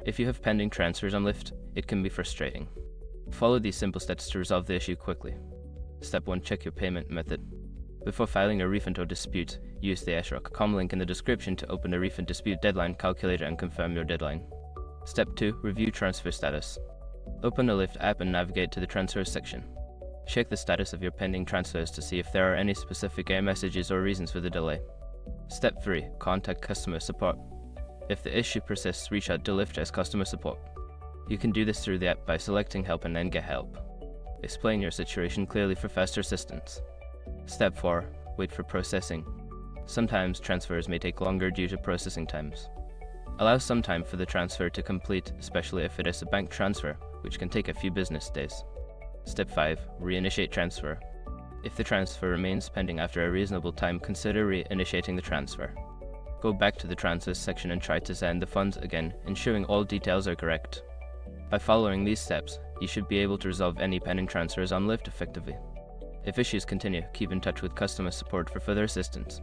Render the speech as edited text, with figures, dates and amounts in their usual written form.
If you have pending transfers on Lyft, it can be frustrating. Follow these simple steps to resolve the issue quickly. Step 1. Check your payment method. Before filing a refund or dispute, use the SROC.com link in the description to open the refund dispute deadline calculator and confirm your deadline. Step 2. Review transfer status. Open the Lyft app and navigate to the transfers section. Check the status of your pending transfers to see if there are any specific error messages or reasons for the delay. Step 3. Contact customer support. If the issue persists, reach out to Lyft as customer support. You can do this through the app by selecting Help and then Get Help. Explain your situation clearly for faster assistance. Step 4. Wait for processing. Sometimes transfers may take longer due to processing times. Allow some time for the transfer to complete, especially if it is a bank transfer, which can take a few business days. Step 5. Reinitiate transfer. If the transfer remains pending after a reasonable time, consider reinitiating the transfer. Go back to the transfers section and try to send the funds again, ensuring all details are correct. By following these steps, you should be able to resolve any pending transfers on Lyft effectively. If issues continue, keep in touch with customer support for further assistance.